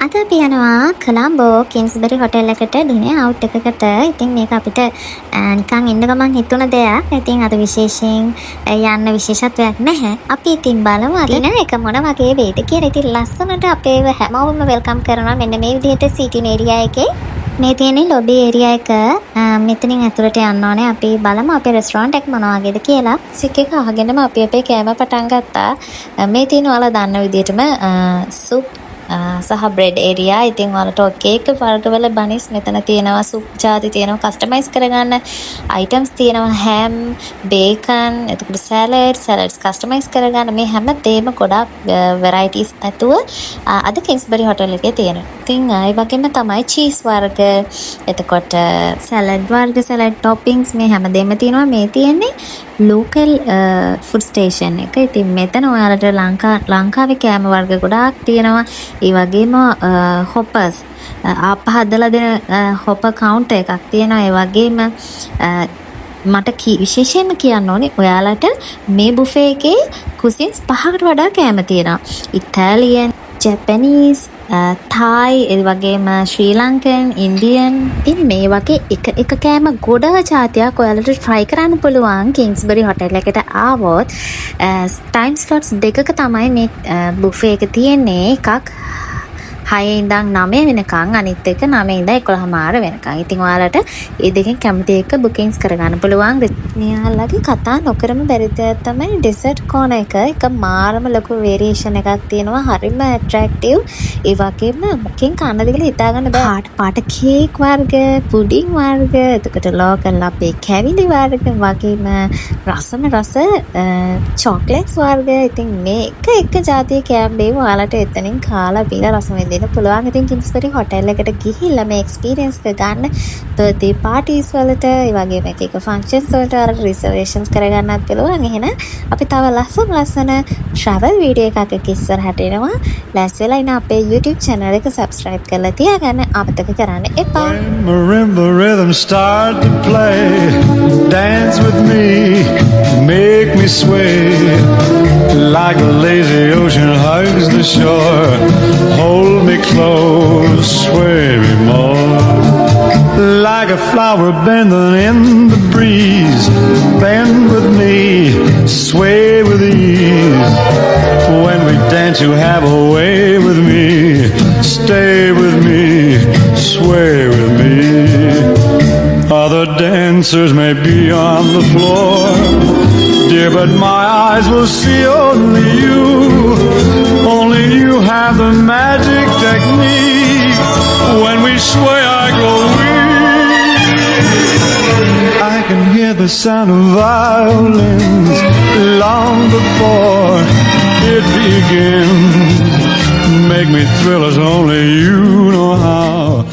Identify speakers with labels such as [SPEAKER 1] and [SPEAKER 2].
[SPEAKER 1] අද අපි යනවා කොළඹ කින්ස්බරි හොටෙල් එකට ඩිනර් අවුට් එකකට. ඉතින් මේක අපිට නිකන් ඉන්න ගමන් හිතුණ දෙයක්. ඉතින් අද විශේෂයෙන් යන්න විශේෂත්වයක් නැහැ. අපි ඉතින් බලමු අද ඩිනර් එක මොන වගේ වේද කියලා. ඉතින් ලස්සනට අපේව හැමෝම වෙල්කම් කරනවා. මෙන්න මේ විදිහට සීටින් ඒරියා එකේ මේ තියෙන ලොබි ඒරියා එක. මෙතනින් ඇතුළට යන්න ඕනේ. අපි බලමු අපේ රෙස්ටොරන්ට් එක මොන වගේද කියලා. සික් එක අහගෙනම අපි අපේ කෑම පටන් ගත්තා. මේ තියෙන ඔයාලා දන්න විදිහටම සුප් සහ බ්‍රෙඩ් ඒරියා. ඉතින් ඔයාලට ඔකේ එක වර්ගවල බනිස් මෙතන තියෙනවා. සුප් ජාති තියෙනවා. කස්ටමයිස් කරගන්න අයිටම්ස් තියෙනවා. හැම්, බේකන්, එතකොට සැලඩ්ස් කස්ටමයිස් කරගන්න. මේ හැම දෙයක්ම ගොඩාක් වෙරයිටිස් ඇතුව අද කින්ස්බරි හොටෙල් එකේ තියෙනවා. ඉතින් ඒ වගේම තමයි චීස් වර්ග, එතකොට සැලඩ් වර්ග, සැලඩ් ටොපින්ග්ස් මේ හැම දෙයක්ම තියෙනවා. මේ තියෙන්නේ ලෝකල් ෆුඩ් ස්ටේෂන් එක. ඉතින් මෙතන ඔයාලට ලංකාවේ කෑම වර්ග ගොඩාක් තියෙනවා. ඒ වගේම හොපර්ස් ආප්ප හදලා දෙන හොපර් කවුන්ටර් එකක් තියෙනවා. ඒ වගේම මට විශේෂයෙන්ම කියන්න ඕනේ ඔයාලට මේ බුෆේ එකේ කුසින්ස් 5කට වඩා කෑම තියෙනවා. ඉතාලියන්, ජැපනීස්, තායි, ඒ වගේම ශ්‍රී ලංකන්, ඉන්දියන්. ඉතින් මේ වගේ එක කෑම ගොඩ ජාතියක් ඔයාලට try කරන්න පුළුවන් කින්ස්බරි හොටෙල් එකට ආවොත්. ටයිම් ස්ලොට්ස් දෙකක තමයි මේ බුෆේ එක තියෙන්නේ. එකක් 6 ඉඳන් 9 වෙනකන්, අනිත් එක 9 ඉඳන් 11 වෙනකන්. ඉතින් ඔයාලට මේ දෙකෙන් කැමති එක බුකින්ග්ස් කරගන්න පුළුවන්. මෙයාලගේ කතා නොකරම බැරි දෙයක් තමයි ඩෙසර්ට් කෝනර් එක. එක මාරම ලොකු වේරියේෂන් එකක් තියෙනවා. හරිම ඇට්‍රැක්ටිව්. ඒ වගේම මොකෙන් කන්නද කියලා හිතා ගන්න බෑ. පාට කේක් වර්ග, පුඩින් වර්ග, එතකොට ලෝකල් අපේ කැවිලි වර්ග වගේම රසම රස චොක්ලට්ස් වර්ග. ඉතින් මේ එක ජාතියේ කෑම බේව ඔයාලට එතනින් කාලා බීලා රස විඳින්න පුළුවන්. ඉතින් කින්ස්බරි හොටෙල් එකට ගිහිල්ලා මේ එක්ස්පීරියන්ස් එක ගන්න. බර්ත්ඩේ පාටිස් වලට, ඒ වගේම එක ෆන්ක්ෂන්ස් වලට රිසර්වේෂන්ස් කරගන්නත් පුළුවන්. එහෙනම් අපි තව ලස්සන travel වීඩියෝ එකක් ඉස්සරහට එනවා. ලෑස්ති වෙලා ඉන්න අපේ YouTube channel එක subscribe කරලා තියාගන්න අමතක කරන්න එපා.
[SPEAKER 2] Marimba rhythm start to play, dance with me, make me sway, like a lazy ocean hugs the shore, hold me close, sway me more, like a flower bending in the breeze, bend with me, sway with ease, when we dance you have a way with me, stay with me, sway with me. Other dancers may be on the floor, dear, but my eyes will see only you. Only you have the magic technique. When we sway I go weak. I can hear the sound of violins long before it begins. Make me thrill as only you know how.